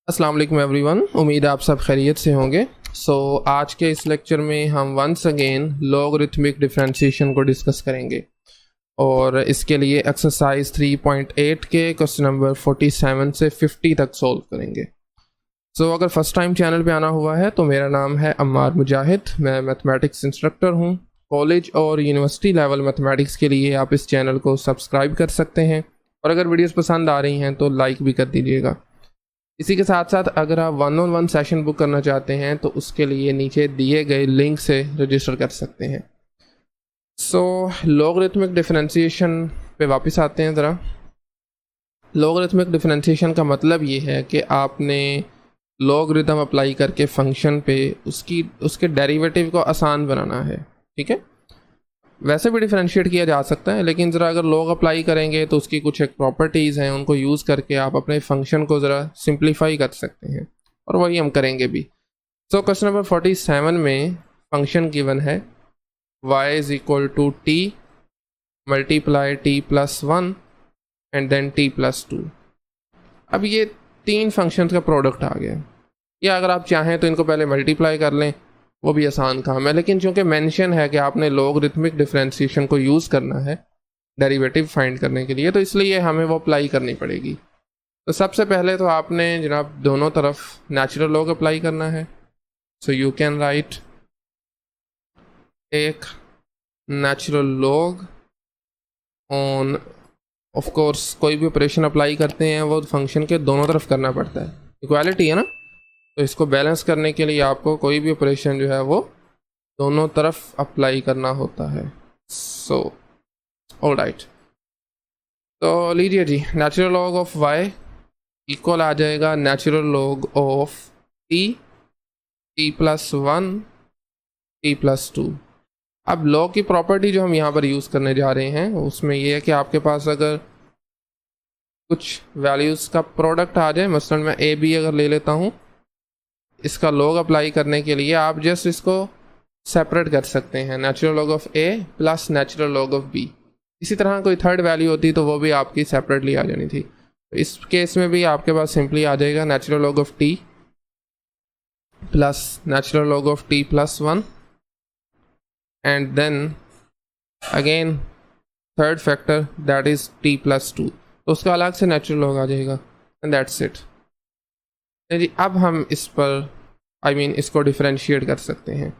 अस्सलाम वालेकुम एवरीवन, उम्मीद है आप सब खैरियत से होंगे। आज के इस लेक्चर में हम वंस अगेन लॉगरिथमिक डिफरेंशिएशन को डिस्कस करेंगे और इसके लिए एक्सरसाइज 3.8 के क्वेश्चन नंबर 47 से 50 तक सॉल्व करेंगे। अगर फर्स्ट टाइम चैनल पे आना हुआ है तो मेरा नाम है अम्मार मुजाहिद, मैं मैथमेटिक्स इंस्ट्रक्टर हूँ। कॉलेज और यूनिवर्सिटी लेवल मैथमेटिक्स के लिए आप इस चैनल को सब्सक्राइब कर सकते हैं और अगर वीडियोस पसंद आ रही हैं तो लाइक भी कर दीजिएगा। इसी के साथ साथ अगर आप 1-on-1 सेशन बुक करना चाहते हैं तो उसके लिए नीचे दिए गए लिंक से रजिस्टर कर सकते हैं। लॉगरिथमिक डिफरेंशिएशन पे वापस आते हैं ज़रा। लॉगरिथमिक डिफरेंशिएशन का मतलब ये है कि आपने लॉगरिथम अप्लाई करके फंक्शन पे उसके डेरिवेटिव को आसान बनाना है, ठीक है। वैसे भी डिफरेंशिएट किया जा सकता है, लेकिन ज़रा अगर लॉग अप्लाई करेंगे तो उसकी कुछ एक प्रॉपर्टीज़ हैं, उनको यूज़ करके आप अपने फंक्शन को ज़रा सिंप्लीफाई कर सकते हैं और वही हम करेंगे भी। क्वेश्चन नंबर 47 में फंक्शन गिवन है y is equal to t multiply t plus 1 and then t plus 2। अब ये तीन फंक्शंस का प्रोडक्ट आ गया, या अगर आप चाहें तो इनको पहले मल्टीप्लाई कर लें, वो भी आसान काम है। लेकिन चूंकि मेंशन है कि आपने लॉगरिथमिक डिफरेंशिएशन को यूज़ करना है डेरिवेटिव फाइंड करने के लिए, तो इसलिए हमें वो अप्लाई करनी पड़ेगी। तो सबसे पहले तो आपने जनाब दोनों तरफ नेचुरल लॉग अप्लाई करना है। यू कैन राइट एक natural log on, of course कोई भी ऑपरेशन अप्लाई करते हैं वो फंक्शन के दोनों तरफ करना पड़ता है, इक्वालिटी है ना। तो इसको बैलेंस करने के लिए आपको कोई भी ऑपरेशन जो है वो दोनों तरफ अप्लाई करना होता है। ऑलराइट, तो लीजिए जी, natural log of y equal आ जाएगा natural log of t plus 1 t plus 2। अब लॉग की प्रॉपर्टी जो हम यहाँ पर यूज़ करने जा रहे हैं उसमें ये है कि आपके पास अगर कुछ वैल्यूज़ का प्रोडक्ट आ जाए, मसलन मैं a b अगर ले लेता हूँ, इसका लॉग अप्लाई करने के लिए आप जस्ट इसको सेपरेट कर सकते हैं, natural log of a plus natural log of b। इसी तरह कोई थर्ड वैल्यू होती तो वो भी आपकी सेपरेटली आ जानी थी। तो इस केस में भी आपके पास सिंपली आ जाएगा natural log of t plus natural log of t plus 1 and then again third factor that is t plus 2, तो उसका अलग से नेचुरल लॉग आ जाएगा एंड दैट्स इट। जी, अब हम इस पर इसको डिफरेंशिएट कर सकते हैं।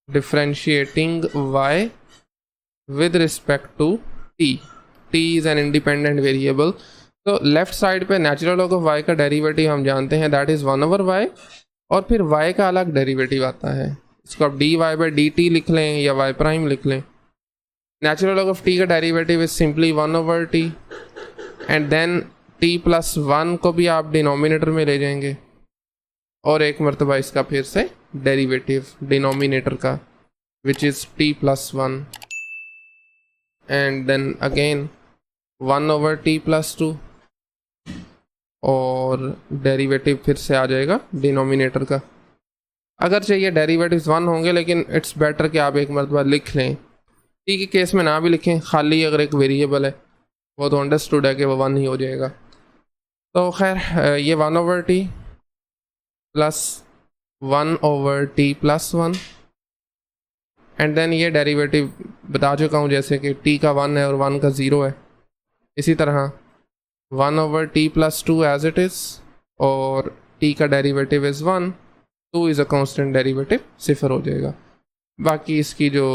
Differentiating y with respect to t is an independent variable. तो लेफ्ट साइड पे नेचुरल लॉग ऑफ y का डेरिवेटिव हम जानते हैं दैट इज़ 1/y, और फिर y का अलग डेरिवेटिव आता है, इसको आप dy/dt लिख लें या y प्राइम लिख लें। नेचुरल लॉग ऑफ t का derivative is simply 1/t and then t plus 1 को भी आप डिनोमिनेटर में ले जाएंगे और एक मरतबा इसका फिर से डेरिवेटिव डिनोमिनेटर का which is t plus 1 and then again 1/t plus 2 और डेरिवेटिव फिर से आ जाएगा डिनोमिनेटर का। अगर चाहिए डेरिवेटिव 1 होंगे, लेकिन इट्स बेटर कि आप एक मरतबा लिख लें। t के केस में ना भी लिखें, खाली अगर एक वेरिएबल है वो तो अंडरस्टूड है कि वो 1 ही हो जाएगा। तो खैर ये 1/t plus 1/t plus 1 and then ये डेरिवेटिव बता चुका हूँ जैसे कि t का 1 है और 1 का 0 है। इसी तरह 1/t plus 2 as it is, और t का derivative is 1, 2 is a constant derivative, 0 हो जाएगा। बाकी इसकी जो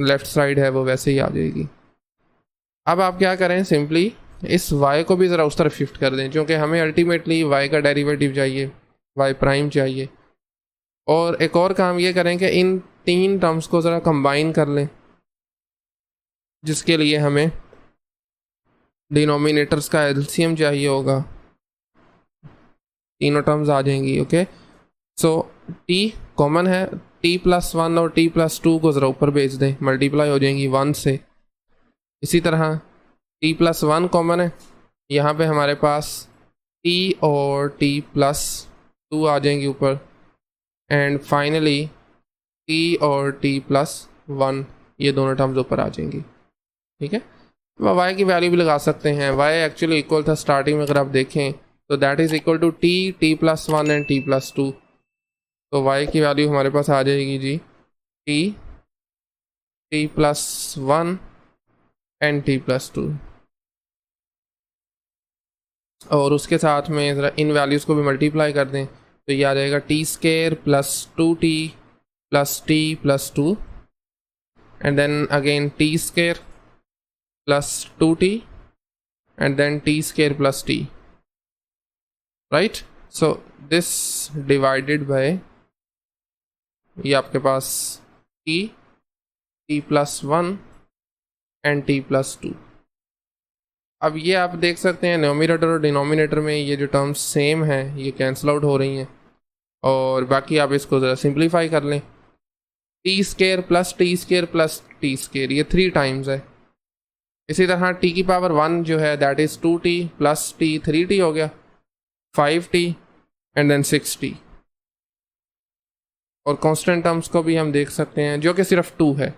लेफ़्ट साइड है वो वैसे ही आ जाएगी। अब आप क्या करें, सिंपली इस y को भी ज़रा उस तरफ शिफ्ट कर दें, क्योंकि हमें अल्टीमेटली y का डेरिवेटिव चाहिए, y प्राइम चाहिए। और एक और काम ये करें कि इन तीन टर्म्स को ज़रा कंबाइन कर लें, जिसके लिए हमें डिनोमिनेटर्स का एलसीएम चाहिए होगा। तीनों टर्म्स आ जाएंगी, ओके। t कॉमन है, t प्लस 1 और t प्लस 2 को ज़रा ऊपर भेज दें, मल्टीप्लाई हो जाएंगी 1 से। इसी तरह t प्लस 1 कॉमन है, यहाँ पे हमारे पास t और t प्लस 2 आ जाएंगी ऊपर, एंड फाइनली t और t प्लस 1 ये दोनों टर्म्स ऊपर आ जाएंगी, ठीक है। y की वैल्यू भी लगा सकते हैं। y एक्चुअली इक्वल था स्टार्टिंग में, अगर आप देखें तो that is equal to T plus one and T plus two. तो y की वैल्यू हमारे पास आ जाएगी जी t plus one and T plus two, और उसके साथ में ज़रा इन वैल्यूज़ को भी मल्टीप्लाई कर दें तो ये आ जाएगा T square plus two T plus two and then again T square plus two T and then T square plus T, right. So this divided by ये आपके पास T plus one and T plus two. अब ये आप देख सकते हैं numerator और डिनोमिनेटर में ये जो टर्म्स सेम हैं ये कैंसिल आउट हो रही हैं, और बाकी आप इसको ज़रा सिंप्लीफाई कर लें। T square plus T square ये 3 टाइम्स है। इसी तरह टी की पावर 1 जो है that is 2t plus T 3t हो गया 5t एंड देन 6t, और कांस्टेंट टर्म्स को भी हम देख सकते हैं जो कि सिर्फ 2 है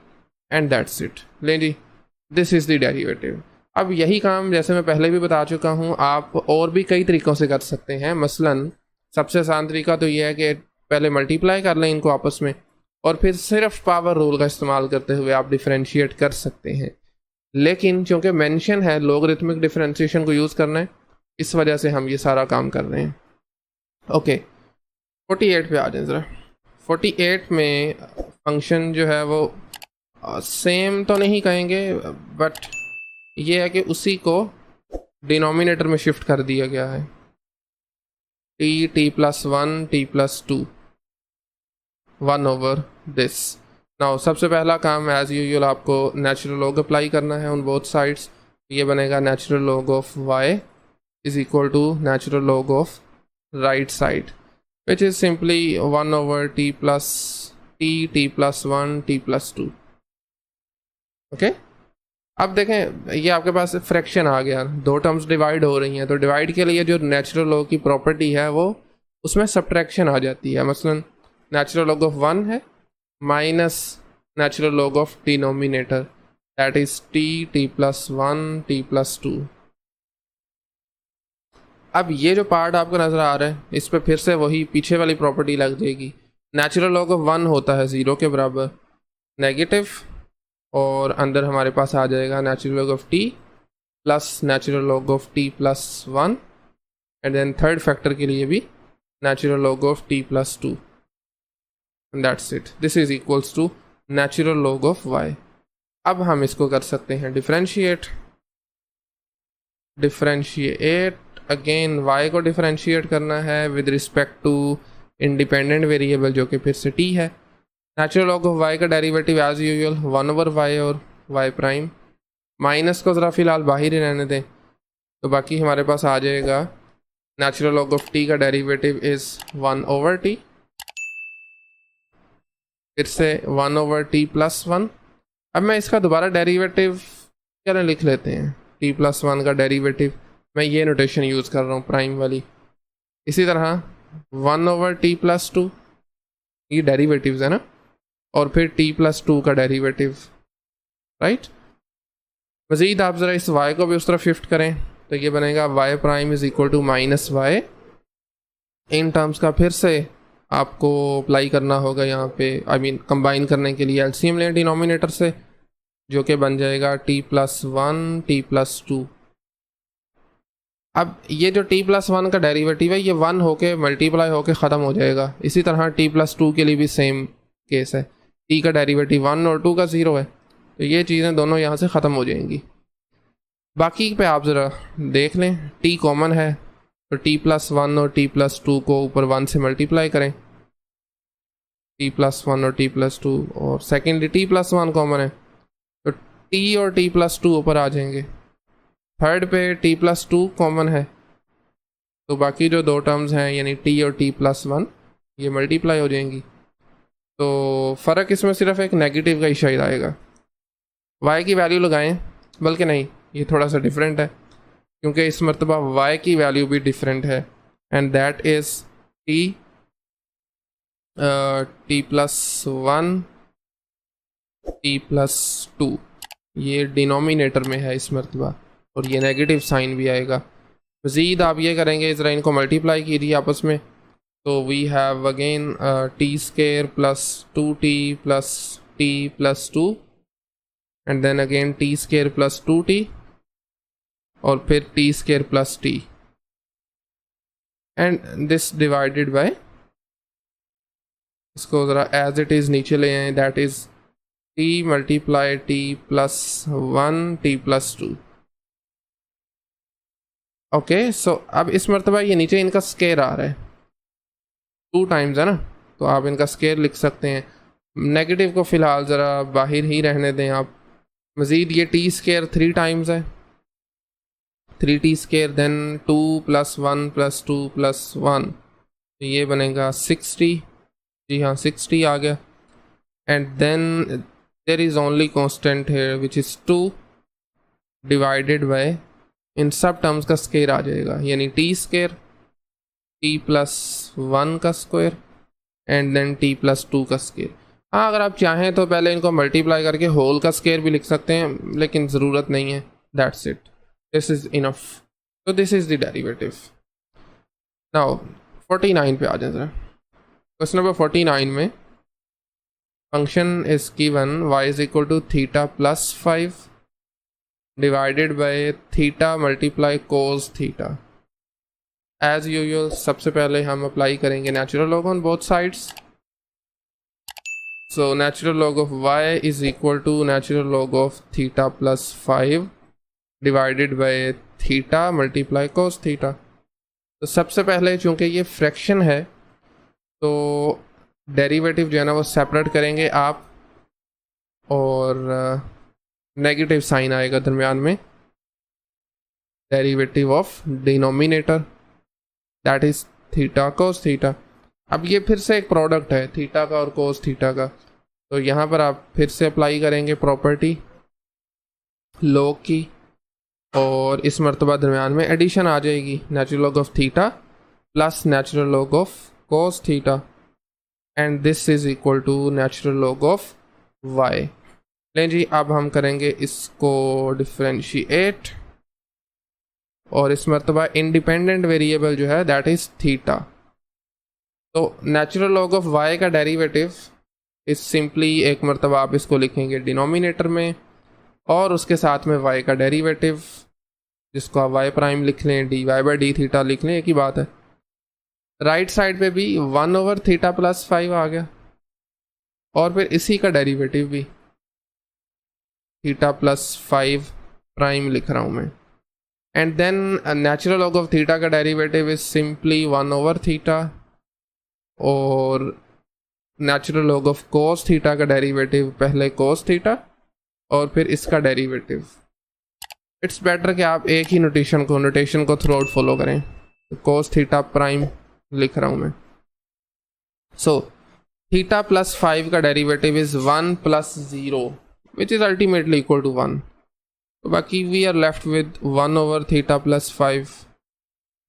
एंड दैट्स इट। लें जी, दिस इज़ द डेरिवेटिव। अब यही काम जैसे मैं पहले भी बता चुका हूँ आप और भी कई तरीक़ों से कर सकते हैं। मसलन सबसे आसान तरीका तो ये है कि पहले मल्टीप्लाई कर लें इनको आपस में, और फिर सिर्फ पावर रूल का इस्तेमाल करते हुए आप डिफरेंशिएट कर सकते हैं। लेकिन चूँकि मेंशन है लॉगरिथमिक डिफरेंशिएशन को यूज़ करना है, इस वजह से हम ये सारा काम कर रहे हैं। ओके 48 पे आ जाए ज़रा। 48 में फंक्शन जो है वो सेम तो नहीं कहेंगे, बट ये है कि उसी को डिनोमिनेटर में शिफ्ट कर दिया गया है। T plus one t plus two 1 over this. Now सबसे पहला काम एज यूजुअल आपको नेचुरल लॉग अप्लाई करना है ऑन बोथ साइड्स। ये बनेगा natural log of y is equal to natural log of right side which is simply 1 over t plus one t plus two. Okay, अब देखें ये आपके पास fraction आ गया, 2 टर्म्स डिवाइड हो रही हैं, तो डिवाइड के लिए जो नेचुरल लॉग की प्रॉपर्टी है वो उसमें सब्ट्रैक्शन आ जाती है। मसलन नेचुरल लॉग ऑफ 1 है minus natural log of denominator that is T plus one t plus two. अब ये जो पार्ट आपको नज़र आ रहा है इस पर फिर से वही पीछे वाली प्रॉपर्टी लग जाएगी। नेचुरल लॉग ऑफ 1 होता है 0 के बराबर नेगेटिव, और अंदर हमारे पास आ जाएगा natural log of t plus natural log of t plus one, and then third factor के लिए भी natural log of t plus two, that's it. This is equals to natural log of y. अब हम इसको कर सकते हैं differentiate again y को डिफरेंशिएट करना है with respect to independent variable जो कि फिर से t है। नेचुरल लॉग ऑफ y का derivative as usual 1 over y और y प्राइम, माइनस को ज़रा फिलहाल बाहर ही रहने दें, तो बाकी हमारे पास आ जाएगा नेचुरल लॉग ऑफ t का डेरिवेटिव इज़ 1 ओवर t, फिर से 1 ओवर t प्लस वन। अब मैं इसका दोबारा डेरिवेटिव क्या लिख लेते हैं, t प्लस वन का डेरिवेटिव, मैं ये नोटेशन यूज़ कर रहा हूँ प्राइम वाली। इसी तरह 1 ओवर t प्लस टू, ये डेरिवेटिव्स है ना, और फिर t प्लस टू का डेरिवेटिव, राइट। मज़ीद आप ज़रा इस y को भी उस तरफ शिफ्ट करें तो ये बनेगा y prime is equal to minus y. इन टर्म्स का फिर से आपको अप्लाई करना होगा यहाँ पे, आई मीन कंबाइन करने के लिए एलसीएम लें डिनोमिनेटर से, जो कि बन जाएगा t plus one t plus two. अब ये जो t प्लस वन का डेरिवेटिव है ये 1 होके मल्टीप्लाई होके ख़त्म हो जाएगा। इसी तरह t प्लस टू के लिए भी सेम केस है, t का डेरिवेटिव 1 और 2 का 0 है, तो ये चीज़ें दोनों यहाँ से ख़त्म हो जाएंगी। बाकी पे आप ज़रा देख लें, t कॉमन है तो t प्लस वन और t प्लस टू को ऊपर 1 से मल्टीप्लाई करें, t प्लस वन और t प्लस टू, और secondly t plus one common है तो t और t प्लस टू ऊपर आ जाएंगे। थर्ड पे t प्लस टू कॉमन है तो बाकी जो 2 टर्म्स हैं यानी t और t प्लस वन ये मल्टीप्लाई हो जाएंगी। तो फ़र्क इसमें सिर्फ एक नेगेटिव का ही शायद आएगा। y की वैल्यू लगाएं, बल्कि नहीं ये थोड़ा सा डिफरेंट है क्योंकि इस मरतबा y की वैल्यू भी डिफरेंट है, and that is t plus one t plus two, ये डिनोमिनेटर में है इस मरतबा, और ये नेगेटिव साइन भी आएगा। मज़ीद आप ये करेंगे, ज़रा इनको मल्टीप्लाई कीजिए आपस में। तो we have again T square plus 2t plus t plus 2 and then again T square plus 2t और फिर T square plus t and this divided by, इसको ज़रा एज इट इज़ नीचे ले आए, that is t multiply t plus 1 t plus 2। Okay, so अब इस मरतबा ये नीचे इनका स्केयर आ रहा है 2 टाइम्स है ना, तो आप इनका स्केयर लिख सकते हैं। नेगेटिव को फ़िलहाल ज़रा बाहर ही रहने दें आप। मज़ीद ये टी स्केयर 3 टाइम्स है, 3t square, then 2 plus 1 plus 2 plus 1, तो ये बनेगा 6t। जी हाँ, 6t आ गया। And then there is only constant है विच इज़ 2 डिवाइडेड बाय, इन सब टर्म्स का स्केयर आ जाएगा, यानी टी स्केयर टी प्लस 1 का square and then t plus 2 का स्केयर। हाँ, अगर आप चाहें तो पहले इनको मल्टीप्लाई करके होल का स्केयर भी लिख सकते हैं, लेकिन ज़रूरत नहीं है। That's it, this is enough. तो this is the derivative. Now 49 पे आ जाए ज़रा। क्वेश्चन नंबर 49 में function is given y is equal to theta plus 5 divided by theta multiply cos theta. As usual सबसे पहले हम अप्लाई करेंगे natural log on both sides. So natural log of y is equal to natural log of theta plus 5 divided by theta multiply cos theta. तो सबसे पहले चूंकि ये fraction है तो डेरिवेटिव जो है ना वो सेपरेट करेंगे आप, और नेगेटिव साइन आएगा दरमियान में, derivative of denominator that is theta cos theta. अब ये फिर से एक प्रोडक्ट है थीटा का और कोस थीटा का, तो यहाँ पर आप फिर से अप्लाई करेंगे प्रॉपर्टी लॉग की, और इस मरतबा दरमियान में एडिशन आ जाएगी, natural log of theta plus natural log of cos theta and this is equal to natural log of y। लें जी, अब हम करेंगे इसको डिफ्रेंशिएट, और इस मरतबा इंडिपेंडेंट वेरिएबल जो है दैट इज थीटा। तो नेचुरल लॉग ऑफ y का डेरिवेटिव इज सिंपली, एक मरतबा आप इसको लिखेंगे डिनोमिनेटर में, और उसके साथ में y का डेरिवेटिव जिसको आप y प्राइम लिख लें, dy बाई डी थीटा लिख लें, एक ही बात है। राइट साइड पे भी 1 ओवर थीटा प्लस 5 आ गया, और फिर इसी का डेरिवेटिव भी थीटा प्लस 5 प्राइम लिख रहा हूँ मैं। And then natural log of theta का derivative is simply 1 over theta, और natural log of cos theta का डेरिवेटिव पहले कोस थीटा और फिर इसका डेरिवेटिव। इट्स बेटर कि आप एक ही नोटेशन को थ्रू आउट फॉलो करें। कोस थीटा प्राइम लिख रहा हूँ मैं। सो थीटा प्लस 5 का derivative is 1 plus 0 which is ultimately equal to 1। तो बाकी we are left with 1 over theta plus 5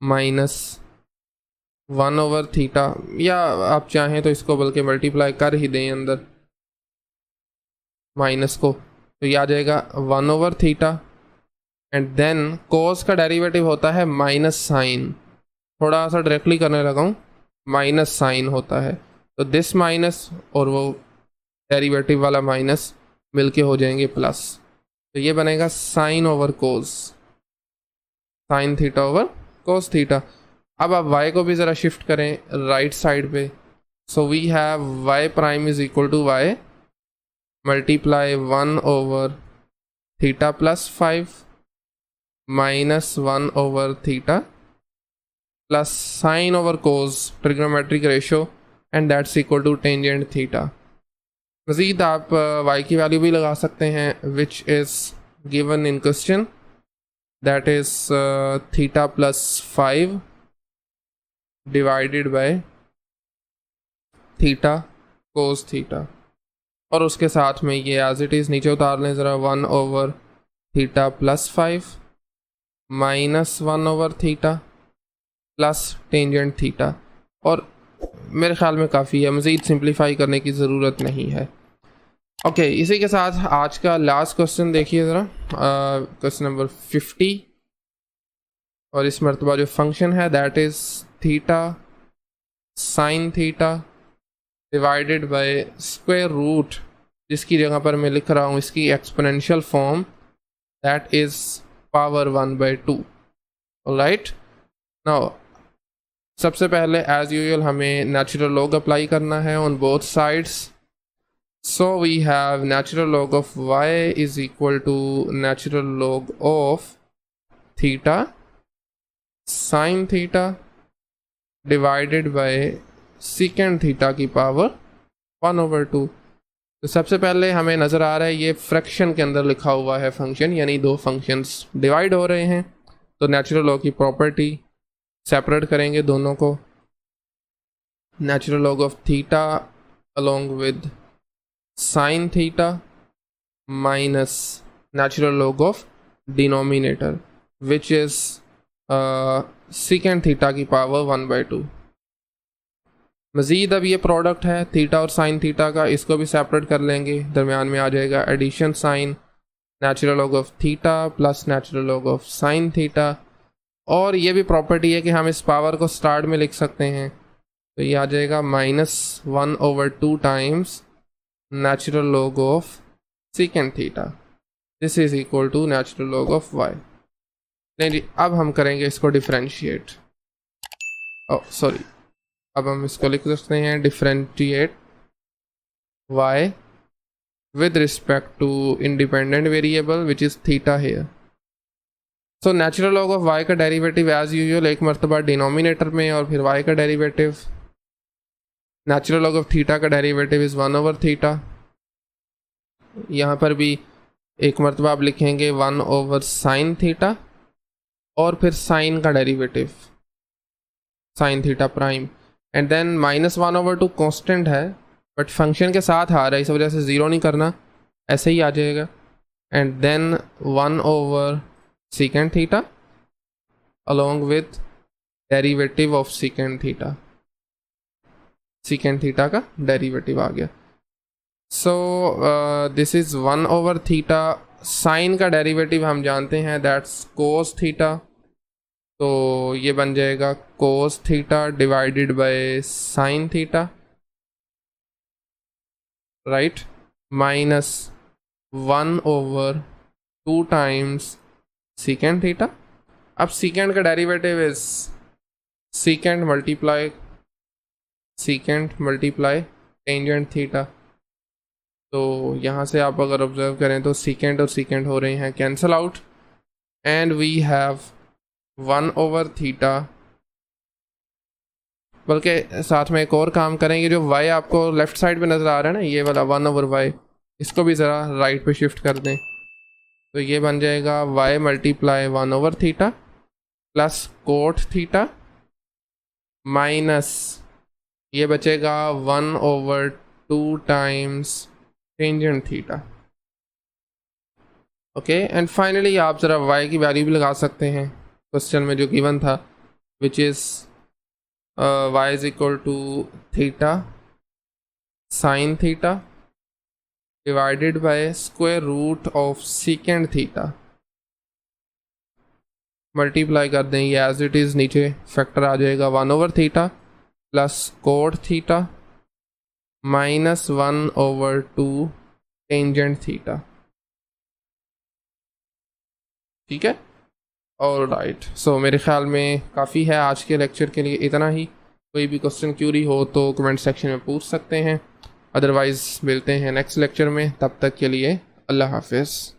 minus 1 over theta, या आप चाहें तो इसको बल्कि मल्टीप्लाई कर ही दें अंदर माइनस को, तो ये आ जाएगा 1 over theta and then cos का डेरिवेटिव होता है माइनस साइन, थोड़ा सा डायरेक्टली करने लगा हूँ, माइनस साइन होता है, तो दिस माइनस और वो डेरिवेटिव वाला माइनस मिलके हो जाएंगे प्लस, तो ये बनेगा sine over cos, sine theta over cos theta. अब आप y को भी ज़रा शिफ्ट करें राइट साइड पे, so we have y prime is equal to y multiply 1 over theta plus 5 minus 1 over theta plus sine over cos, trigonometric ratio, and that's equal to tangent theta. मज़ीद आप y की value भी लगा सकते हैं which is given in question, that is theta plus 5 divided by theta cos theta, और उसके साथ में ये एज इट इज़ नीचे उतार लें ज़रा, 1 over theta plus 5 minus 1 over theta plus tangent theta, और मेरे ख्याल में काफ़ी है, मज़ीद सिंप्लीफाई करने की ज़रूरत नहीं है। ओके, इसी के साथ आज का लास्ट क्वेश्चन देखिए ज़रा, क्वेश्चन नंबर 50। और इस मरतबा जो फंक्शन है that is theta sine theta divided by square root, जिसकी जगह पर मैं लिख रहा हूँ इसकी exponential form, that is power 1/2। Alright, now सबसे पहले एज यूजुअल हमें नेचुरल लॉग अप्लाई करना है on both sides. So we have natural log of y is equal to natural log of theta sine theta divided by secant theta की power 1/2। तो सबसे पहले हमें नज़र आ रहा है ये फ्रैक्शन के अंदर लिखा हुआ है फंक्शन, यानी दो फंक्शंस डिवाइड हो रहे हैं। तो नेचुरल लॉग की प्रॉपर्टी सेपरेट करेंगे दोनों को, natural log of theta along with sine theta minus natural log of denominator which is सीकेंड theta की पावर 1/2। मज़ीद अब ये प्रोडक्ट है थीटा और साइन थीटा का, इसको भी सेपरेट कर लेंगे। दरमियान में आ जाएगा addition sine natural log of theta plus natural log of sine theta. और ये भी प्रॉपर्टी है कि हम इस पावर को स्टार्ट में लिख सकते हैं, तो ये आ जाएगा -1/2 times natural log of secant theta, this is equal to natural log of y। नहीं जी, अब हम करेंगे इसको डिफ्रेंशिएट। सॉरी, अब हम इसको लिख सकते हैं differentiate y with respect to independent variable which is theta here। So natural log of y का डेरिवेटिव एज यूजुअल एक मरतबा डिनोमिनेटर में, और फिर y का derivative natural log of theta का डेरिवेटिव इज़ 1/थीटा। यहाँ पर भी एक मरतबा आप लिखेंगे 1/साइन थीटा, और फिर साइन का derivative sine theta prime, and then -1/2 constant है बट फंक्शन के साथ आ रहा है, इस वजह से ज़ीरो नहीं करना, ऐसे ही आ जाएगा। And then 1/secant theta along with derivative of secant theta, secant theta का डेरिवेटिव आ गया। सो दिस इज़ 1/थीटा। साइन का डेरिवेटिव हम जानते हैं दैट्स कोस थीटा, तो ये बन जाएगा cos theta divided by sine theta, right, -1/2 times secant theta. अब सीकेंड का derivative is सीकेंड multiply tangent theta. तो यहाँ से आप अगर ऑब्जर्व करें तो सीकेंड और सीकेंड हो रहे हैं cancel out, and we have 1/थीटा। बल्कि साथ में एक और काम करेंगे, जो y आपको लेफ्ट साइड पे नज़र आ रहा है ना, ये वाला 1/y, इसको भी ज़रा राइट पे शिफ्ट कर दें, तो ये बन जाएगा y मल्टीप्लाई 1/थीटा प्लस कोट थीटा माइनस ये बचेगा 1/2 times tangent theta. Okay, and finally आप ज़रा y की वैल्यू भी लगा सकते हैं क्वेश्चन में जो गिवन था, which is y is equal to theta sine theta divided by square root of secant theta. Multiply कर दें, ये एज इट इज़ नीचे फैक्टर आ जाएगा 1/थीटा plus cot theta minus 1/2 tangent theta. ठीक है, ऑल राइट। सो मेरे ख्याल में काफ़ी है आज के लेक्चर के लिए, इतना ही। कोई भी क्वेश्चन क्यूरी हो तो कमेंट सेक्शन में पूछ सकते हैं, अदरवाइज़ मिलते हैं नेक्स्ट लेक्चर में। तब तक के लिए अल्लाह हाफिज़।